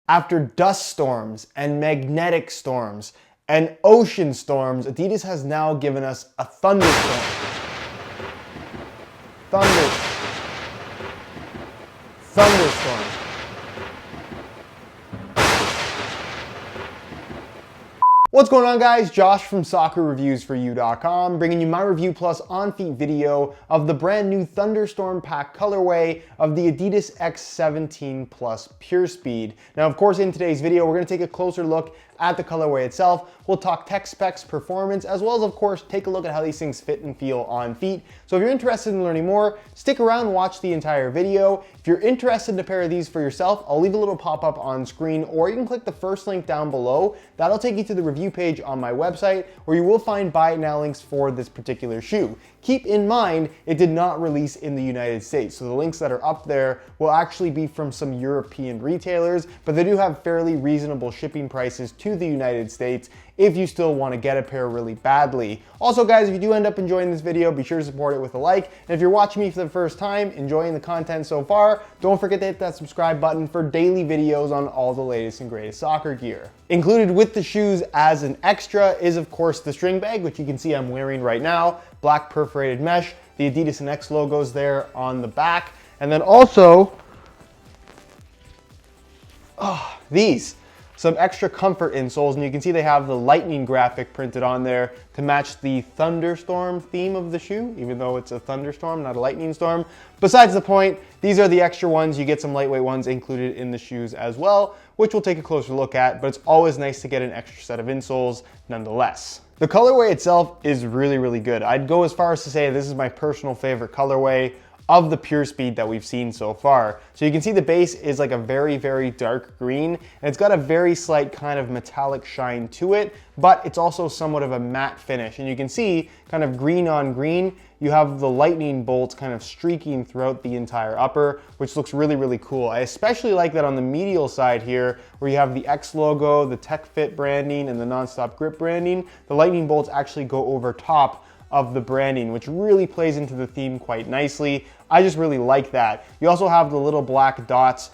After dust storms and magnetic storms and ocean storms, Adidas has now given us a thunderstorm. Thunderstorm. What's going on, guys? Josh from soccerreviewsforyou.com, bringing you my review plus on-feet video of the brand new Thunderstorm pack colorway of the Adidas X17 Plus PureSpeed. Now, of course, in today's video, we're going to take a closer look at the colorway itself. We'll talk tech specs, performance, as well as, of course, take a look at how these things fit and feel on feet. So if you're interested in learning more, stick around and watch the entire video. If you're interested in a pair of these for yourself, I'll leave a little pop-up on screen, or you can click the first link down below. That'll take you to the review page on my website, where you will find buy it now links for this particular shoe. Keep in mind, it did not release in the United States, so the links that are up there will actually be from some European retailers, but they do have fairly reasonable shipping prices to the United States if you still want to get a pair really badly. Also, guys, if you do end up enjoying this video, be sure to support it with a like. And if you're watching me for the first time, enjoying the content so far, don't forget to hit that subscribe button for daily videos on all the latest and greatest soccer gear. Included with the shoes as an extra is, of course, the string bag, which you can see I'm wearing right now. Black perforated mesh, the Adidas and X logos there on the back. And then also, these. Some extra comfort insoles, and you can see they have the lightning graphic printed on there to match the thunderstorm theme of the shoe, even though it's a thunderstorm, not a lightning storm. Besides the point, these are the extra ones. You get some lightweight ones included in the shoes as well, which we'll take a closer look at, but it's always nice to get an extra set of insoles nonetheless. The colorway itself is really, really good. I'd go as far as to say this is my personal favorite colorway of the PureSpeed that we've seen so far. So you can see the base is like a very, very dark green, and it's got a very slight kind of metallic shine to it, but it's also somewhat of a matte finish. And you can see kind of green on green, you have the lightning bolts kind of streaking throughout the entire upper, which looks really, really cool. I especially like that on the medial side here, where you have the X logo, the Tech Fit branding, and the Nonstop Grip branding. The lightning bolts actually go over top of the branding, which really plays into the theme quite nicely. I just really like that. You also have the little black dots,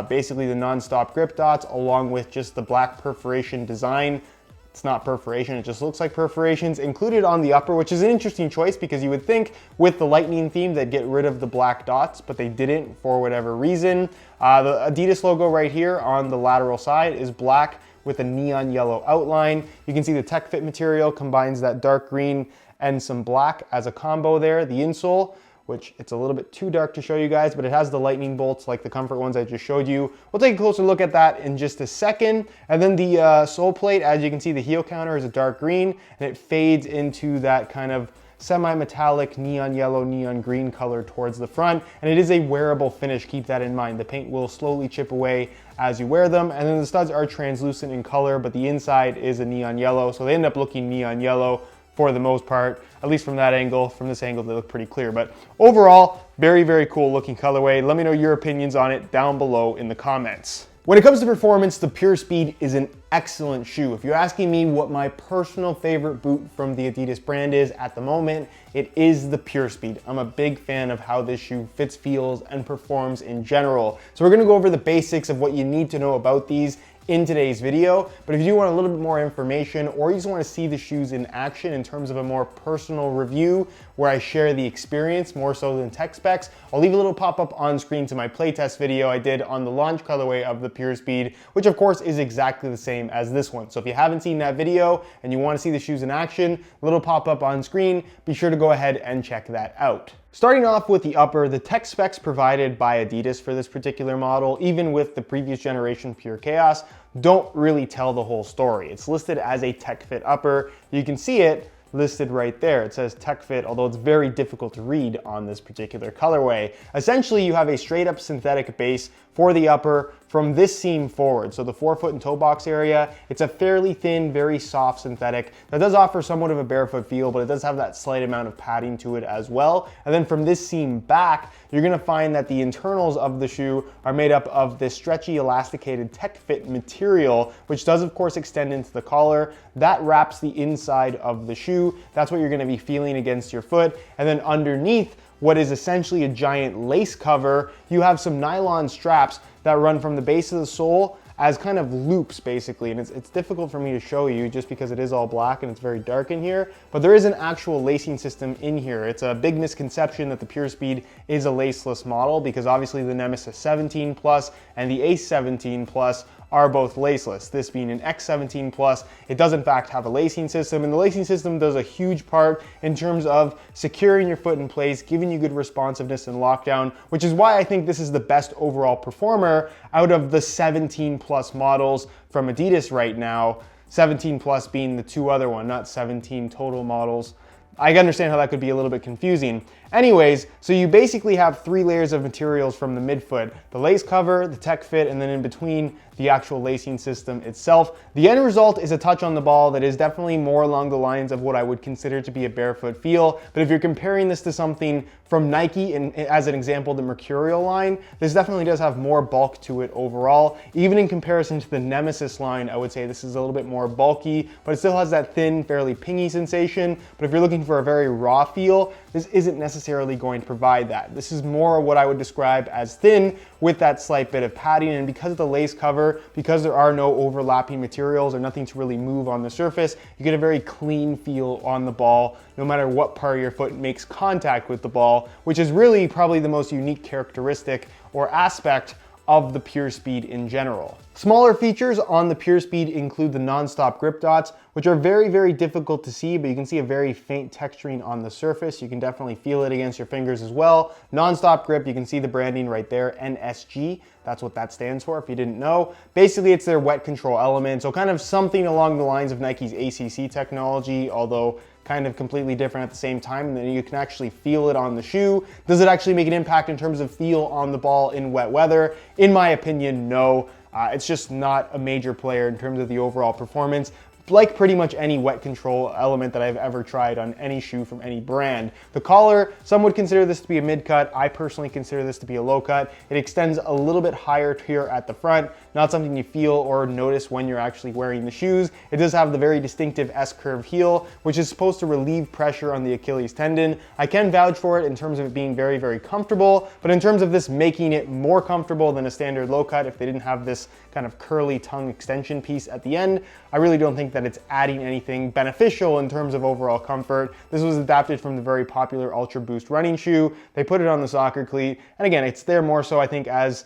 basically the non-stop grip dots, along with just the black perforation design. It's not perforation, it just looks like perforations included on the upper, which is an interesting choice because you would think with the lightning theme they'd get rid of the black dots, but they didn't for whatever reason. The Adidas logo right here on the lateral side is black with a neon yellow outline. You can see the Tech Fit material combines that dark green and some black as a combo there. The insole, which it's a little bit too dark to show you guys, but it has the lightning bolts like the comfort ones I just showed you. We'll take a closer look at that in just a second. And then the sole plate, as you can see, the heel counter is a dark green, and it fades into that kind of semi-metallic neon yellow, neon green color towards the front. And it is a wearable finish, keep that in mind. The paint will slowly chip away as you wear them. And then the studs are translucent in color, but the inside is a neon yellow, so they end up looking neon yellow for the most part, at least from that angle. From this angle, they look pretty clear. But overall, very, very cool looking colorway. Let me know your opinions on it down below in the comments. When it comes to performance, the PureSpeed is an excellent shoe. If you're asking me what my personal favorite boot from the Adidas brand is at the moment, it is the PureSpeed. I'm a big fan of how this shoe fits, feels, and performs in general. So we're gonna go over the basics of what you need to know about these in today's video, but if you do want a little bit more information, or you just want to see the shoes in action in terms of a more personal review where I share the experience more so than tech specs, I'll leave a little pop-up on screen to my playtest video I did on the launch colorway of the PureSpeed, which of course is exactly the same as this one. So if you haven't seen that video and you want to see the shoes in action, little pop-up on screen, be sure to go ahead and check that out. Starting off with the upper, the tech specs provided by Adidas for this particular model, even with the previous generation Pure Chaos, don't really tell the whole story. It's listed as a Tech Fit upper. You can see it listed right there. It says Tech Fit, although it's very difficult to read on this particular colorway. Essentially, you have a straight up synthetic base for the upper from this seam forward. So the forefoot and toe box area, it's a fairly thin, very soft synthetic that does offer somewhat of a barefoot feel, but it does have that slight amount of padding to it as well. And then from this seam back, you're gonna find that the internals of the shoe are made up of this stretchy elasticated Tech Fit material, which does of course extend into the collar. That wraps the inside of the shoe. That's what you're gonna be feeling against your foot. And then underneath, what is essentially a giant lace cover, you have some nylon straps that run from the base of the sole as kind of loops basically, and it's difficult for me to show you just because it is all black and it's very dark in here, but there is an actual lacing system in here. It's a big misconception that the PureSpeed is a laceless model because obviously the Nemesis 17 Plus and the Ace 17 Plus are both laceless. This being an X17 Plus, it does in fact have a lacing system, and the lacing system does a huge part in terms of securing your foot in place, giving you good responsiveness and lockdown, which is why I think this is the best overall performer out of the 17 Plus models from Adidas right now, 17 Plus being the two other one, not 17 total models. I understand how that could be a little bit confusing. Anyways, so you basically have 3 layers of materials from the midfoot: the lace cover, the tech fit, and then in between the actual lacing system itself. The end result is a touch on the ball that is definitely more along the lines of what I would consider to be a barefoot feel. But if you're comparing this to something from Nike, and as an example, the Mercurial line, this definitely does have more bulk to it overall. Even in comparison to the Nemesis line, I would say this is a little bit more bulky, but it still has that thin, fairly pingy sensation. But if you're looking for a very raw feel, this isn't necessarily going to provide that. This is more what I would describe as thin with that slight bit of padding, and because of the lace cover, because there are no overlapping materials or nothing to really move on the surface, you get a very clean feel on the ball no matter what part of your foot makes contact with the ball, which is really probably the most unique characteristic or aspect of the PureSpeed in general. Smaller features on the PureSpeed include the non-stop grip dots, which are very, very difficult to see, but you can see a very faint texturing on the surface. You can definitely feel it against your fingers as well. Non-stop grip, you can see the branding right there, NSG. That's what that stands for if you didn't know. Basically, it's their wet control element, so kind of something along the lines of Nike's ACC technology, although kind of completely different at the same time, and then you can actually feel it on the shoe. Does it actually make an impact in terms of feel on the ball in wet weather? In my opinion, no. It's just not a major player in terms of the overall performance, like pretty much any wet control element that I've ever tried on any shoe from any brand. The collar, some would consider this to be a mid-cut. I personally consider this to be a low cut. It extends a little bit higher here at the front, not something you feel or notice when you're actually wearing the shoes. It does have the very distinctive S-curve heel, which is supposed to relieve pressure on the Achilles tendon. I can vouch for it in terms of it being very, very comfortable, but in terms of this making it more comfortable than a standard low cut, if they didn't have this kind of curly tongue extension piece at the end, I really don't think that it's adding anything beneficial in terms of overall comfort. This was adapted from the very popular Ultra Boost running shoe. They put it on the soccer cleat, and again, it's there more so I think as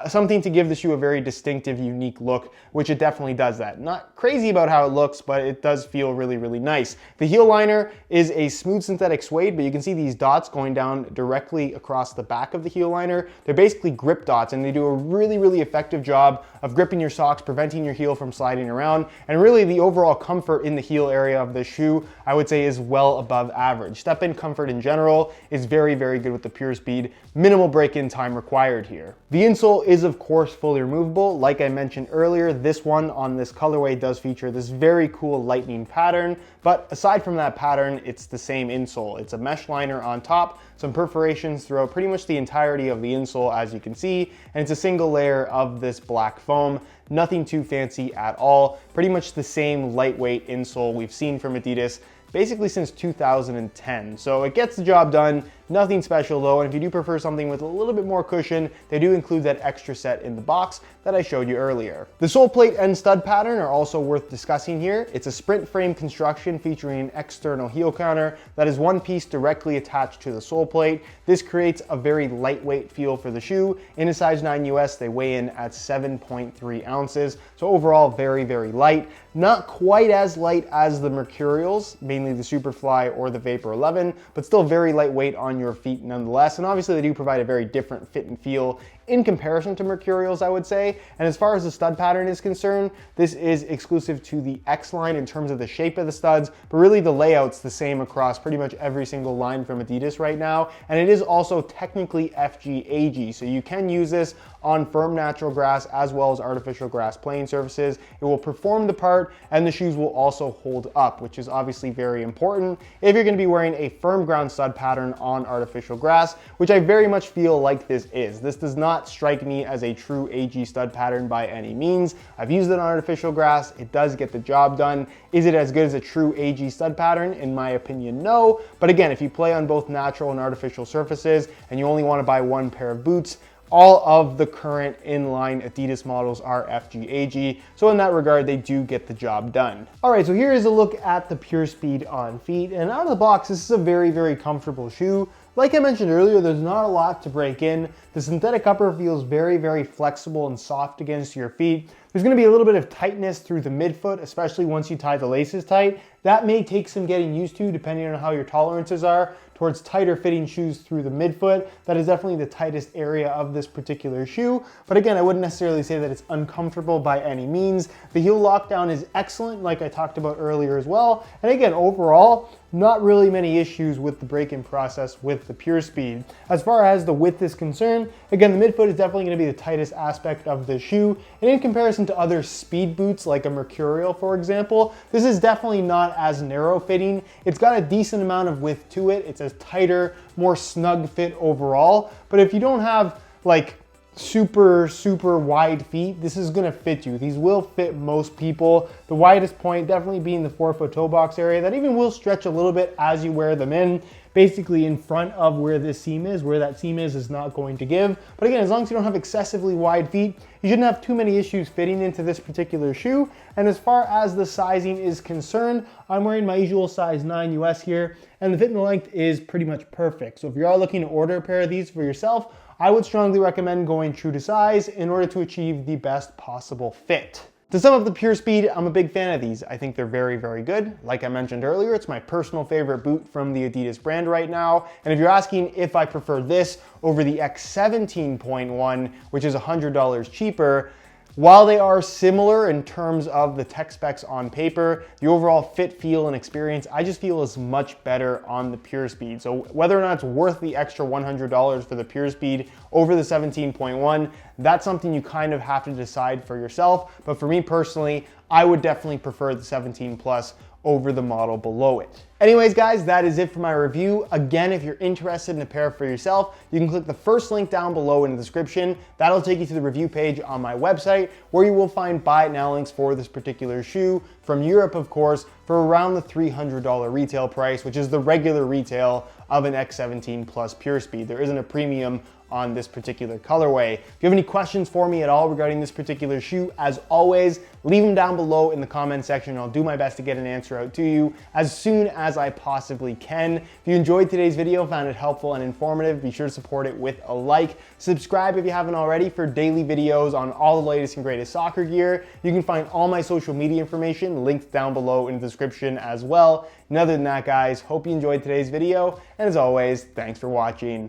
something to give the shoe a very distinctive, unique look, which it definitely does that. Not crazy about how it looks, but it does feel really, really nice. The heel liner is a smooth synthetic suede, but you can see these dots going down directly across the back of the heel liner. They're basically grip dots, and they do a really, really effective job of gripping your socks, preventing your heel from sliding around, and really the overall comfort in the heel area of the shoe, I would say, is well above average. Step-in comfort in general is very, very good with the PureSpeed. Minimal break-in time required here. The insole is of course fully removable. Like I mentioned earlier, this one on this colorway does feature this very cool lightning pattern, but aside from that pattern, it's the same insole. It's a mesh liner on top, some perforations throughout pretty much the entirety of the insole, as you can see, and it's a single layer of this black foam. Nothing too fancy at all. Pretty much the same lightweight insole we've seen from Adidas basically since 2010. So it gets the job done. Nothing special though, and if you do prefer something with a little bit more cushion, they do include that extra set in the box that I showed you earlier. The sole plate and stud pattern are also worth discussing here. It's a sprint frame construction featuring an external heel counter that is one piece directly attached to the sole plate. This creates a very lightweight feel for the shoe. In a size 9 US, they weigh in at 7.3 ounces. So overall, very, very light. Not quite as light as the Mercurials, mainly the Superfly or the Vapor 11, but still very lightweight on your feet nonetheless. And obviously they do provide a very different fit and feel in comparison to Mercurials, I would say. And as far as the stud pattern is concerned, this is exclusive to the X line in terms of the shape of the studs, but really the layout's the same across pretty much every single line from Adidas right now. And it is also technically FG-AG, so you can use this on firm natural grass as well as artificial grass playing surfaces. It will perform the part, and the shoes will also hold up, which is obviously very important if you're going to be wearing a firm ground stud pattern on artificial grass, which I very much feel like this is. This does not strike me as a true AG stud pattern by any means. I've used it on artificial grass. It does get the job done. Is it as good as a true AG stud pattern? In my opinion, no. But again, if you play on both natural and artificial surfaces and you only want to buy one pair of boots, all of the current inline Adidas models are FGAG. So in that regard, they do get the job done. All right, so here is a look at the PureSpeed on feet. And out of the box, this is a very, very comfortable shoe. Like I mentioned earlier, there's not a lot to break in. The synthetic upper feels very, very flexible and soft against your feet. There's gonna be a little bit of tightness through the midfoot, especially once you tie the laces tight. That may take some getting used to depending on how your tolerances are towards tighter fitting shoes through the midfoot. That is definitely the tightest area of this particular shoe. But again, I wouldn't necessarily say that it's uncomfortable by any means. The heel lockdown is excellent, like I talked about earlier as well. And again, overall, not really many issues with the break-in process with the PureSpeed. As far as the width is concerned, again, the midfoot is definitely gonna be the tightest aspect of the shoe. And in comparison to other speed boots, like a Mercurial, for example, this is definitely not as narrow fitting. It's got a decent amount of width to it. It's a tighter, more snug fit overall. But if you don't have like super wide feet, this is gonna fit you. These will fit most people. The widest point definitely being the forefoot toe box area. That even will stretch a little bit as you wear them in. Basically in front of where this seam is, where that seam is not going to give. But again, as long as you don't have excessively wide feet, you shouldn't have too many issues fitting into this particular shoe. And as far as the sizing is concerned, I'm wearing my usual size 9 US here, and the fit and the length is pretty much perfect. So if you are looking to order a pair of these for yourself, I would strongly recommend going true to size in order to achieve the best possible fit. To sum up the PureSpeed, I'm a big fan of these. I think they're very, very good. Like I mentioned earlier, it's my personal favorite boot from the Adidas brand right now. And if you're asking if I prefer this over the X17.1, which is $100 cheaper, while they are similar in terms of the tech specs on paper, the overall fit, feel, and experience, I just feel is much better on the PureSpeed. So whether or not it's worth the extra $100 for the PureSpeed over the 17.1, that's something you kind of have to decide for yourself. But for me personally, I would definitely prefer the 17 Plus over the model below it. Anyways, guys, that is it for my review. Again, if you're interested in a pair for yourself, you can click the first link down below in the description. That'll take you to the review page on my website, where you will find buy it now links for this particular shoe from Europe, of course, for around the $300 retail price, which is the regular retail of an X17 Plus PureSpeed. There isn't a premium on this particular colorway. If you have any questions for me at all regarding this particular shoe, as always, leave them down below in the comment section. I'll do my best to get an answer out to you as soon as I possibly can. If you enjoyed today's video, found it helpful and informative, be sure to support it with a like. Subscribe if you haven't already for daily videos on all the latest and greatest soccer gear. You can find all my social media information linked down below in the description as well. And other than that, guys, hope you enjoyed today's video. And as always, thanks for watching.